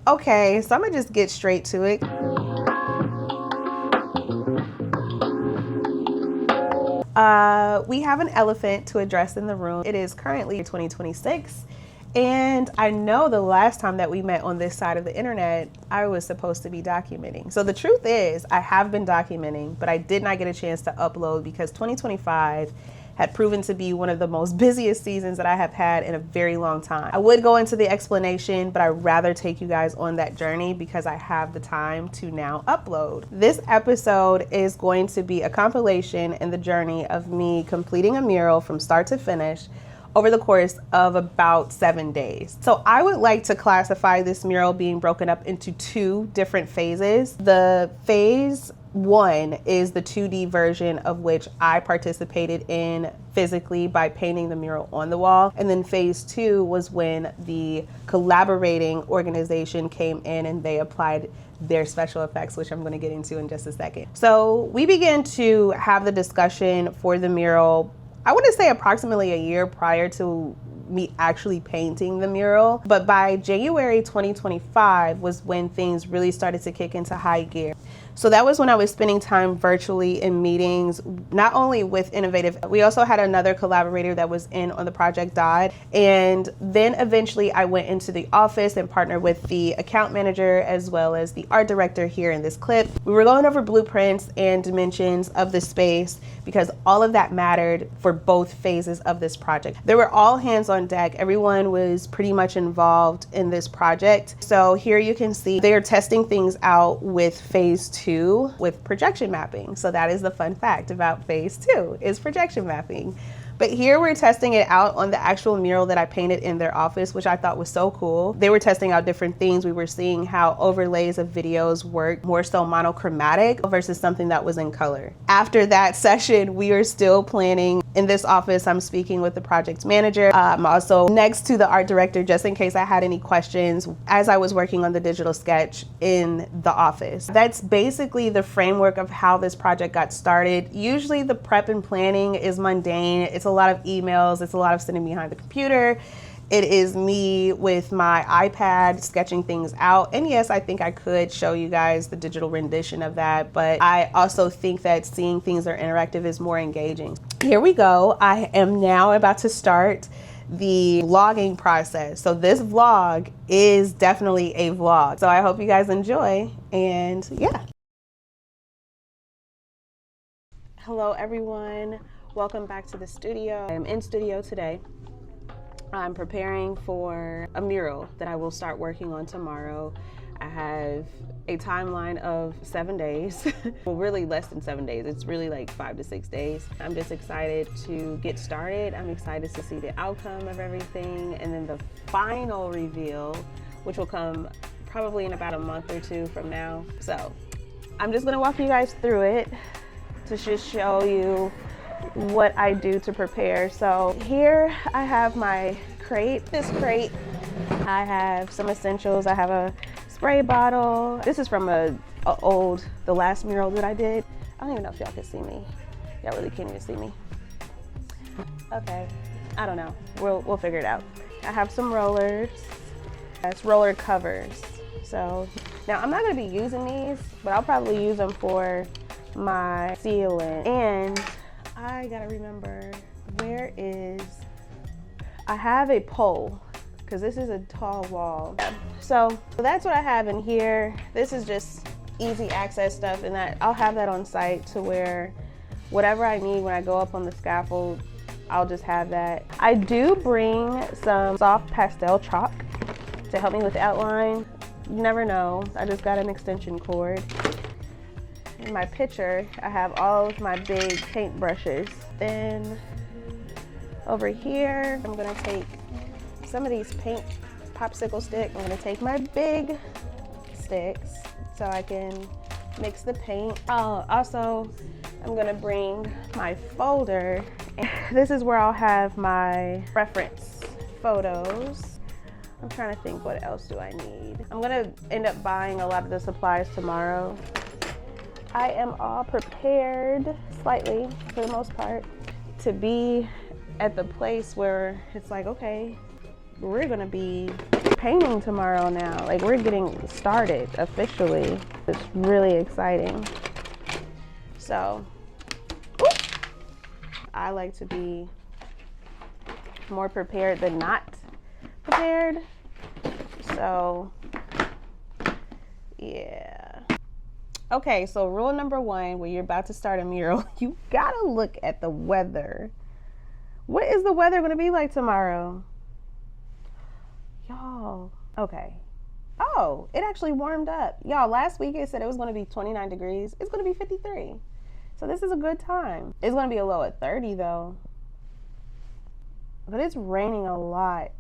Okay, so I'm gonna just get straight to it. We have an elephant to address in the room. It is currently 2026. And I know the last time that we met on this side of the internet, I was supposed to be documenting. So the truth is, I have been documenting, but I did not get a chance to upload because 2025 had proven to be one of the most busiest seasons that I have had in a very long time. I would go into the explanation, but I'd rather take you guys on that journey because I have the time to now upload. This episode is going to be a compilation in the journey of me completing a mural from start to finish over the course of about 7 days. So I would like to classify this mural being broken up into 2 different phases. The phase 1 is the 2D version of which I participated in physically by painting the mural on the wall. And then phase 2 was when the collaborating organization came in and they applied their special effects, which I'm going to get into in just a second. So we began to have the discussion for the mural, I want to say approximately a year prior to me actually painting the mural. But by January 2025 was when things really started to kick into high gear. So that was when I was spending time virtually in meetings, not only with Innovative, we also had another collaborator that was in on the project.The. And then eventually I went into the office and partnered with the account manager as well as the art director here in this clip. We were going over blueprints and dimensions of the space because all of that mattered for both phases of this project. There were all hands on deck. Everyone was pretty much involved in this project. So here you can see they are testing things out with phase 2 with projection mapping. So that is the fun fact about phase 2 is projection mapping. But here we're testing it out on the actual mural that I painted in their office, which I thought was so cool. They were testing out different things. We were seeing how overlays of videos work more so monochromatic versus something that was in color. After that session, we are still planning. In this office, I'm speaking with the project manager. I'm also next to the art director just in case I had any questions as I was working on the digital sketch in the office. That's basically the framework of how this project got started. Usually the prep and planning is mundane. It's a lot of emails. It's a lot of sitting behind the computer. It is me with my iPad sketching things out. And yes, I think I could show you guys the digital rendition of that, but I also think that seeing things that are interactive is more engaging. Here we go. I am now about to start the vlogging process. So this vlog is definitely a vlog. So I hope you guys enjoy, and yeah. Hello everyone. Welcome back to the studio. I'm in studio today. I'm preparing for a mural that I will start working on tomorrow. I have a timeline of 7 days. Well, really less than 7 days. It's really like 5 to 6 days. I'm just excited to get started. I'm excited to see the outcome of everything, and then the final reveal, which will come probably in about a month or 2 from now. So I'm just gonna walk you guys through it to just show you what I do to prepare. So here I have my crate. This crate, I have some essentials. I have a spray bottle. This is from the last mural that I did. I don't even know if y'all can see me. Y'all really can't even see me. Okay, I don't know. We'll figure it out. I have some rollers. That's roller covers. So now I'm not gonna be using these, but I'll probably use them for my ceiling. And I gotta remember, I have a pole, because this is a tall wall. So that's what I have in here. This is just easy access stuff, and that I'll have that on site to where whatever I need when I go up on the scaffold, I'll just have that. I do bring some soft pastel chalk to help me with the outline. You never know, I just got an extension cord. In my picture, I have all of my big paint brushes. Then over here, I'm gonna take some of these paint popsicle sticks. I'm gonna take my big sticks so I can mix the paint. Also, I'm gonna bring my folder. This is where I'll have my reference photos. I'm trying to think, what else do I need? I'm gonna end up buying a lot of the supplies tomorrow. I am all prepared, slightly, for the most part, to be at the place where it's like, okay, we're gonna be painting tomorrow now. Like, we're getting started officially. It's really exciting. So, I like to be more prepared than not prepared. So, yeah. Okay, so rule number one, when you're about to start a mural, you gotta look at the weather. What is the weather gonna be like tomorrow? Y'all, okay. Oh, it actually warmed up. Y'all, last week it said it was gonna be 29 degrees. It's gonna be 53. So this is a good time. It's gonna be a low at 30 though. But it's raining a lot.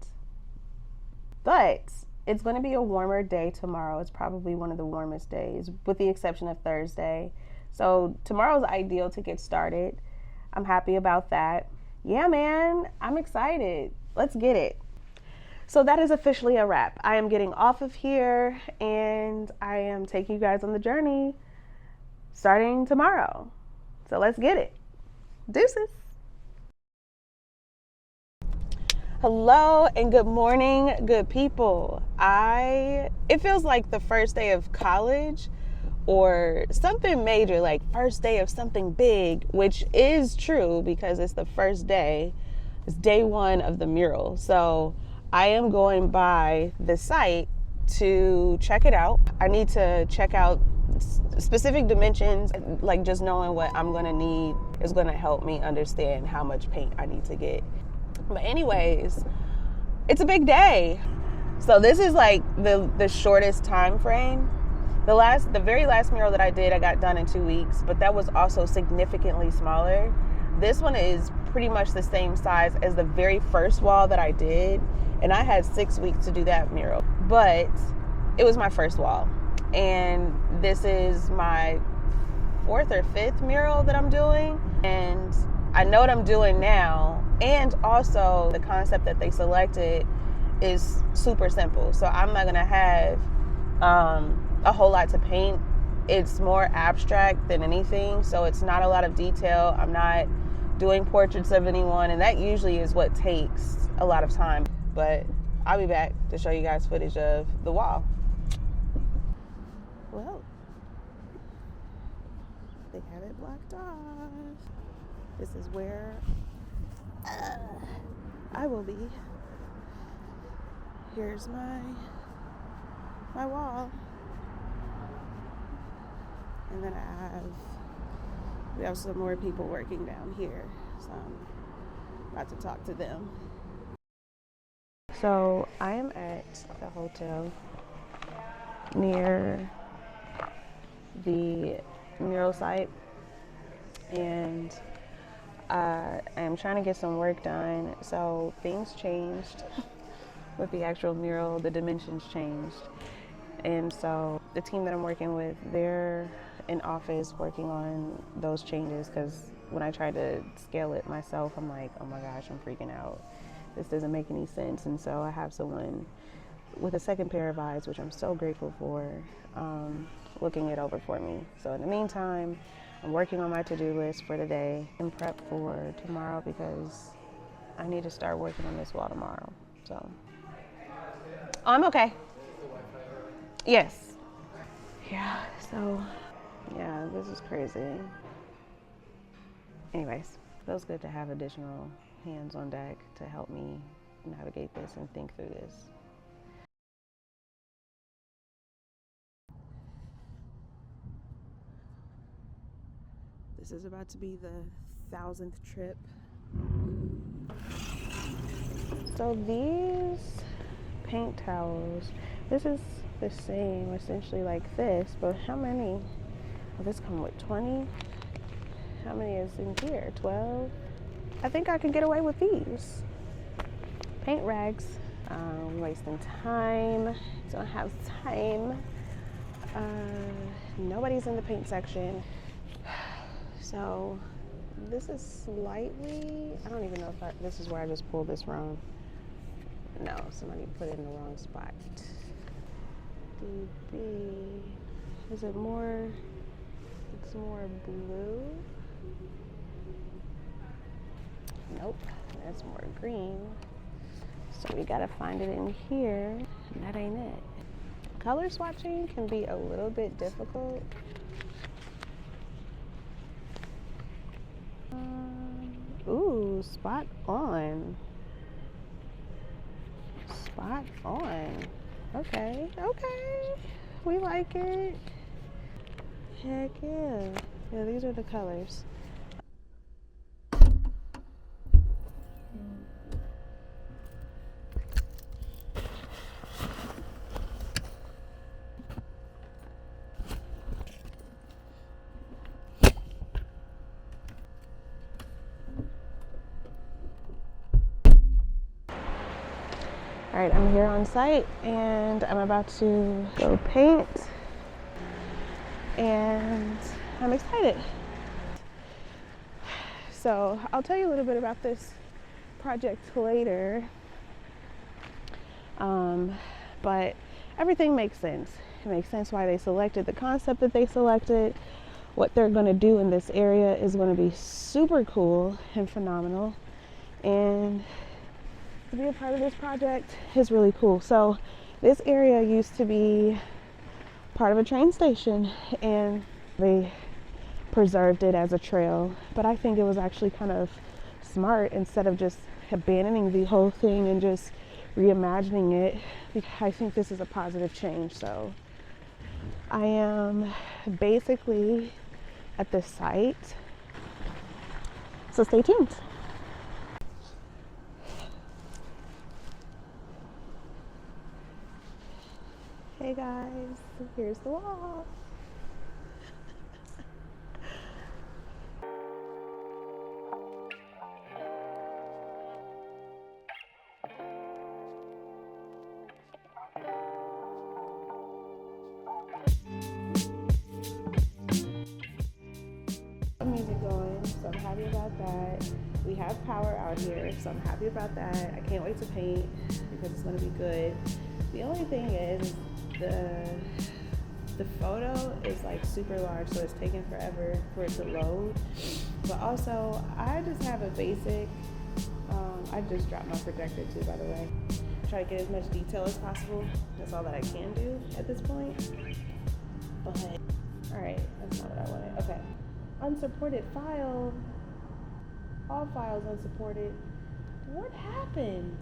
But it's going to be a warmer day tomorrow. It's probably one of the warmest days, with the exception of Thursday. So tomorrow's ideal to get started. I'm happy about that. Yeah, man, I'm excited. Let's get it. So that is officially a wrap. I am getting off of here and I am taking you guys on the journey starting tomorrow. So let's get it. Deuces. Hello and good morning, good people. It feels like the first day of college or something major, like first day of something big, which is true because it's the first day. It's day one of the mural. So I am going by the site to check it out. I need to check out specific dimensions, like just knowing what I'm gonna need is gonna help me understand how much paint I need to get. But anyways, it's a big day. So this is like the shortest time frame. The very last mural that I did, I got done in 2 weeks, but that was also significantly smaller. This one is pretty much the same size as the very first wall that I did, and I had 6 weeks to do that mural. But it was my first wall, and this is my 4th or 5th mural that I'm doing, and I know what I'm doing now, and also the concept that they selected is super simple. So I'm not gonna have a whole lot to paint. It's more abstract than anything, so it's not a lot of detail. I'm not doing portraits of anyone, and that usually is what takes a lot of time. But I'll be back to show you guys footage of the wall. Well, they have it blocked off. This is where I will be. Here's my wall. And then we have some more people working down here. So I'm about to talk to them. So I am at the hotel near the mural site, and I am trying to get some work done. So things changed with the actual mural, the dimensions changed. And so the team that I'm working with, they're in office working on those changes, because when I tried to scale it myself, I'm like, oh my gosh, I'm freaking out. This doesn't make any sense. And so I have someone with a second pair of eyes, which I'm so grateful for, looking it over for me. So in the meantime, I'm working on my to-do list for today and prep for tomorrow, because I need to start working on this wall tomorrow. So I'm okay. Yes. Yeah, so yeah, this is crazy. Anyways, it feels good to have additional hands on deck to help me navigate this and think through this. This is about to be the 1000th trip. So these paint towels, this is the same, essentially like this, but how many? Oh, this come with 20? How many is in here? 12? I think I can get away with these. Paint rags. Wasting time. Don't have time. Nobody's in the paint section. So this is slightly, I don't even know if this is where I just pulled this from. No, somebody put it in the wrong spot. DB, is it more, it's more blue? Nope, that's more green. So we gotta find it in here. And that ain't it. Color swatching can be a little bit difficult. Ooh, spot on. Spot on. Okay, okay. We like it. Heck yeah. Yeah, these are the colors. All right, I'm here on site and I'm about to go paint and I'm excited. So I'll tell you a little bit about this project later, but everything makes sense. It makes sense why they selected the concept that they selected. What they're going to do in this area is going to be super cool and phenomenal, and to be a part of this project is really cool. So this area used to be part of a train station and they preserved it as a trail, but I think it was actually kind of smart, instead of just abandoning the whole thing and just reimagining it. I think this is a positive change. So I am basically at this site, so stay tuned. Hey guys, here's the wall. Music going, so I'm happy about that. We have power out here, so I'm happy about that. I can't wait to paint because it's going to be good. The only thing is the photo is like super large, so it's taking forever for it to load. But also, I just have a basic, I just dropped my projector too, by the way. Try to get as much detail as possible. That's all that I can do at this point. But, all right, that's not what I wanted. Okay, unsupported file. All files unsupported. What happened?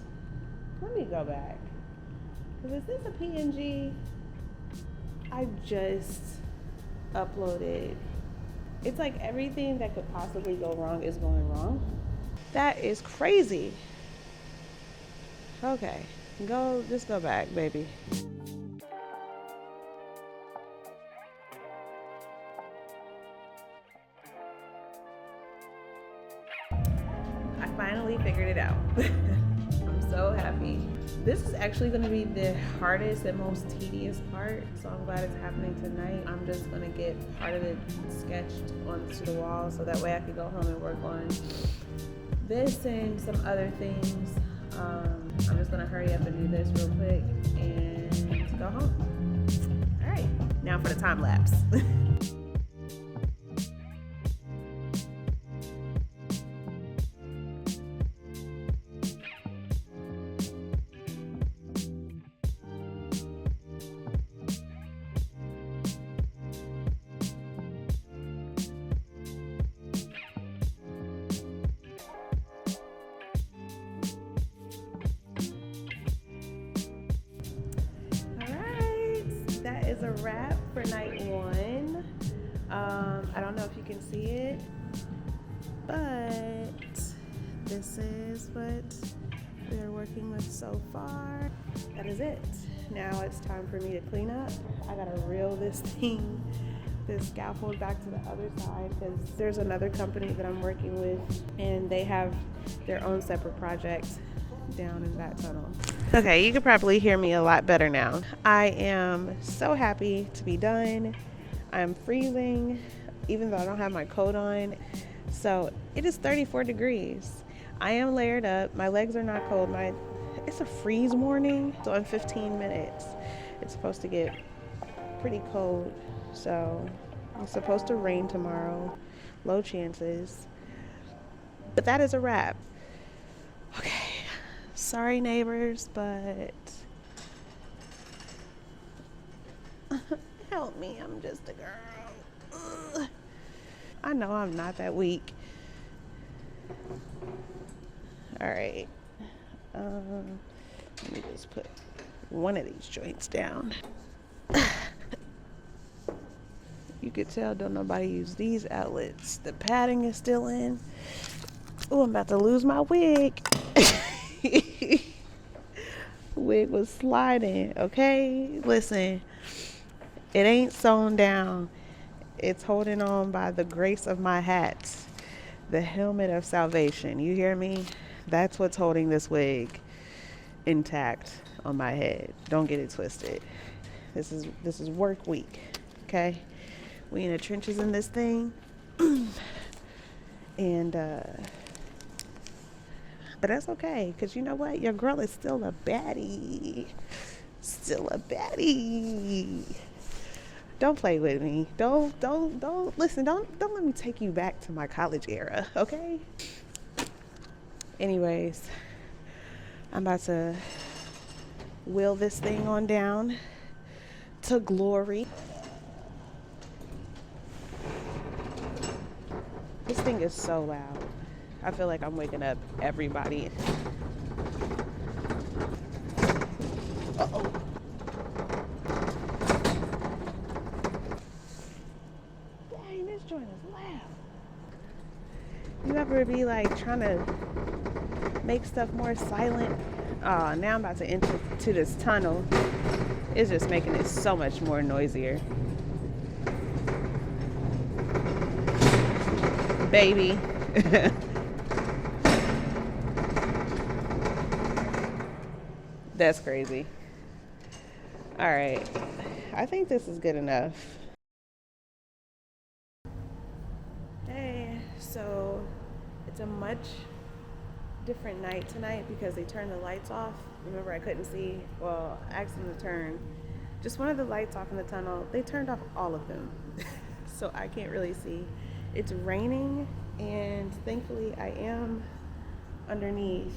Let me go back. Because is this a PNG? I just uploaded. It's like everything that could possibly go wrong is going wrong. That is crazy. Okay, just go back, baby. I finally figured it out. I'm so happy. This is actually going to be the hardest and most tedious part, so I'm glad it's happening tonight. I'm just going to get part of it sketched onto the wall so that way I can go home and work on this and some other things. I'm just going to hurry up and do this real quick and go home. All right, now for the time lapse. That is a wrap for night one. I don't know if you can see it, but this is what we are working with so far. That is it. Now it's time for me to clean up. I gotta reel this scaffold back to the other side because there's another company that I'm working with and they have their own separate projects down in that tunnel. Okay, you can probably hear me a lot better now. I am so happy to be done. I'm freezing, even though I don't have my coat on. So it is 34 degrees. I am layered up. My legs are not cold. It's a freeze warning. So in 15 minutes, it's supposed to get pretty cold. So it's supposed to rain tomorrow. Low chances. But that is a wrap. Okay. Sorry neighbors, but Help me, I'm just a girl. Ugh. I know I'm not that weak. All right. Let me just put one of these joints down. You could tell don't nobody use these outlets. The padding is still in. Oh, I'm about to lose my wig. Wig was sliding, okay? Listen, it ain't sewn down. It's holding on by the grace of my hats. The helmet of salvation. You hear me? That's what's holding this wig intact on my head. Don't get it twisted. This is work week, okay? We in the trenches in this thing. And but that's okay, because you know what? Your girl is still a baddie. Still a baddie. Don't play with me. Don't listen, don't let me take you back to my college era, okay? Anyways, I'm about to wheel this thing on down to glory. This thing is so loud. I feel like I'm waking up everybody. Uh-oh. Dang, this joint is loud. You ever be like trying to make stuff more silent? Oh, now I'm about to enter to this tunnel. It's just making it so much more noisier. Baby. That's crazy. All right. I think this is good enough. Hey, so it's a much different night tonight because they turned the lights off. Remember, I couldn't see. Well, I asked them to turn just one of the lights off in the tunnel. They turned off all of them. So I can't really see. It's raining, and thankfully I am underneath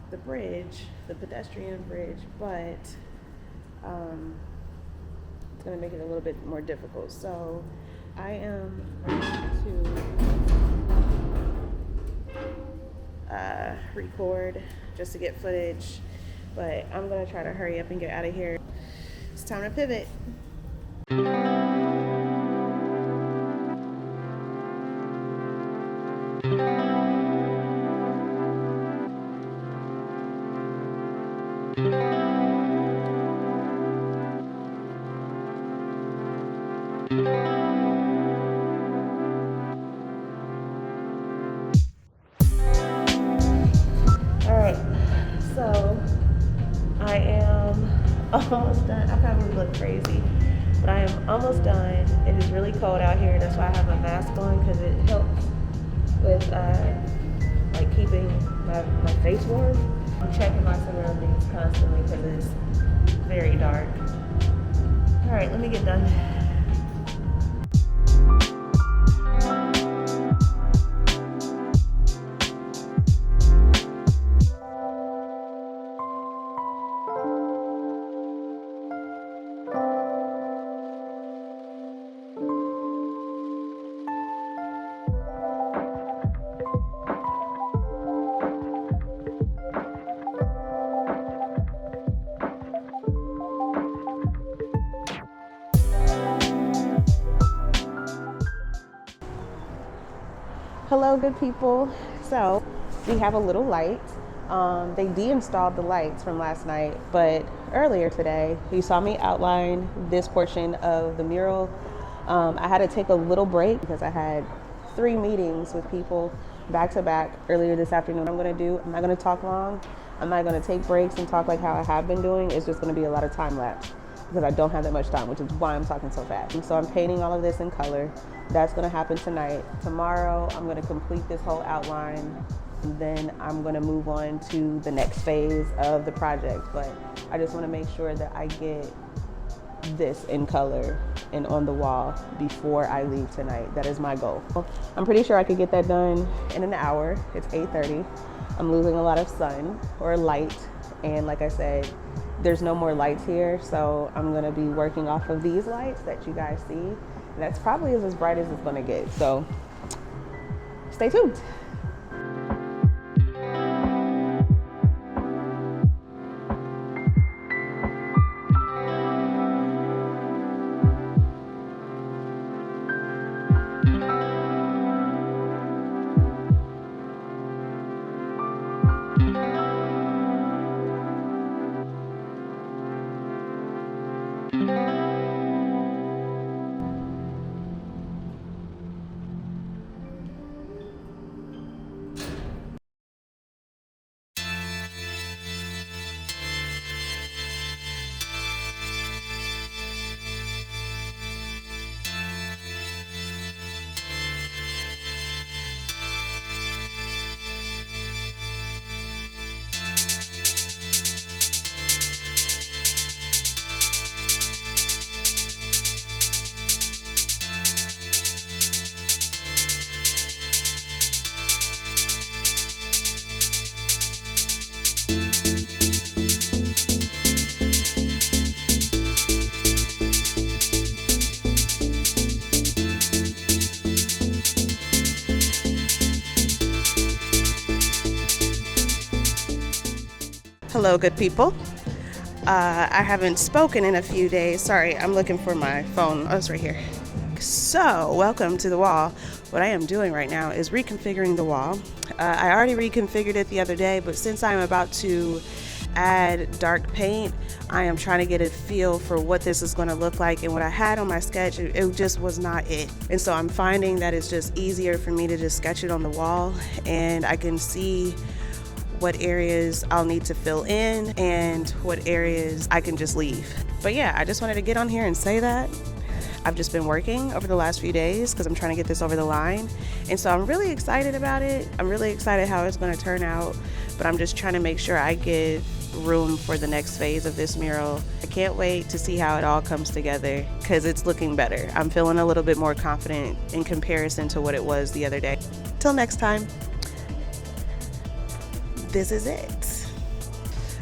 the bridge, the pedestrian bridge, but it's gonna make it a little bit more difficult. So I am going to record just to get footage, but I'm gonna try to hurry up and get out of here. It's time to pivot. So I am almost done. I probably look crazy, but I am almost done. It is really cold out here. That's why I have my mask on, because it helps with like keeping my face warm. I'm checking my surroundings constantly because it's very dark. All right, let me get done. Hello, good people. So we have a little light. They de-installed the lights from last night, but earlier today, you saw me outline this portion of the mural. I had to take a little break because I had 3 meetings with people back to back earlier this afternoon. I'm not gonna talk long. I'm not gonna take breaks and talk like how I have been doing. It's just gonna be a lot of time lapse because I don't have that much time, which is why I'm talking so fast. And so I'm painting all of this in color. That's gonna happen tonight. Tomorrow, I'm gonna complete this whole outline, and then I'm gonna move on to the next phase of the project. But I just wanna make sure that I get this in color and on the wall before I leave tonight. That is my goal. I'm pretty sure I could get that done in an hour. It's 8:30. I'm losing a lot of sun or light, and like I said, there's no more lights here, so I'm gonna be working off of these lights that you guys see. And that's probably as bright as it's gonna get, so stay tuned. Hello, good people. I haven't spoken in a few days. Sorry, I'm looking for my phone. Oh, it's right here. So, welcome to the wall. What I am doing right now is reconfiguring the wall. I already reconfigured it the other day, but since I'm about to add dark paint, I am trying to get a feel for what this is going to look like. And what I had on my sketch, it just was not it. And so I'm finding that it's just easier for me to just sketch it on the wall, and I can see what areas I'll need to fill in and what areas I can just leave. But yeah, I just wanted to get on here and say that I've just been working over the last few days because I'm trying to get this over the line. And so I'm really excited about it. I'm really excited how it's going to turn out, but I'm just trying to make sure I give room for the next phase of this mural. I can't wait to see how it all comes together because it's looking better. I'm feeling a little bit more confident in comparison to what it was the other day. Till next time. This is it.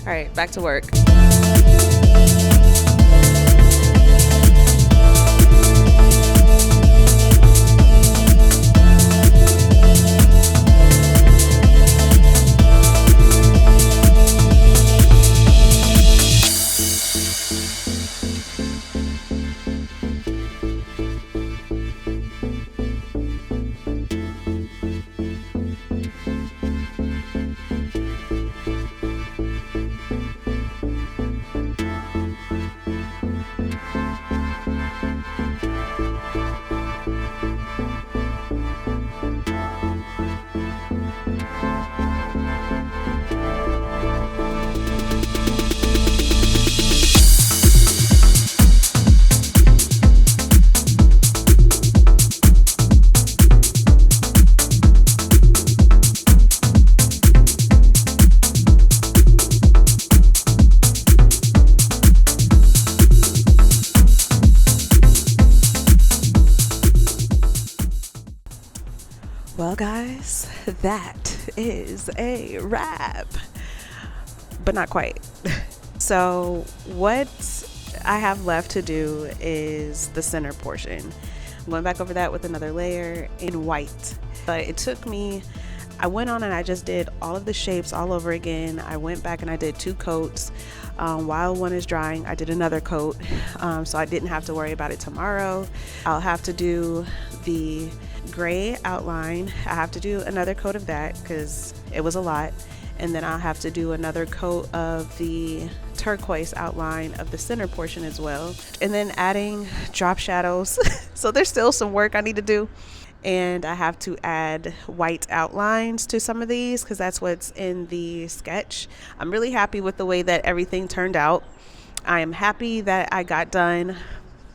All right, back to work. Well, guys, that is a wrap, but not quite. So what I have left to do is the center portion. I'm going back over that with another layer in white, but it took me, I went on and I just did all of the shapes all over again. I went back and I did 2 coats. While one is drying, I did another coat, so I didn't have to worry about it tomorrow. I'll have to do the gray outline. I have to do another coat of that because it was a lot, and then I'll have to do another coat of the turquoise outline of the center portion as well, and then adding drop shadows. So there's still some work I need to do, and I have to add white outlines to some of these because that's what's in the sketch. I'm really happy with the way that everything turned out. I am happy that I got done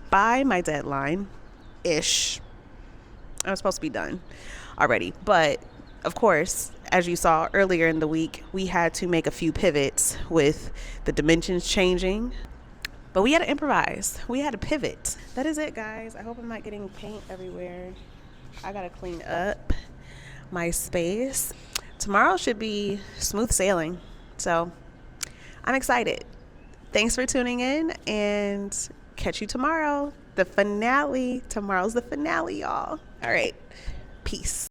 by my deadline-ish. I was supposed to be done already, but of course, as you saw earlier in the week, we had to make a few pivots with the dimensions changing, but we had to improvise. We had to pivot. That is it, guys. I hope I'm not getting paint everywhere. I gotta clean up my space. Tomorrow should be smooth sailing, so I'm excited. Thanks for tuning in, and catch you tomorrow. The finale. Tomorrow's the finale, y'all. All right. Peace.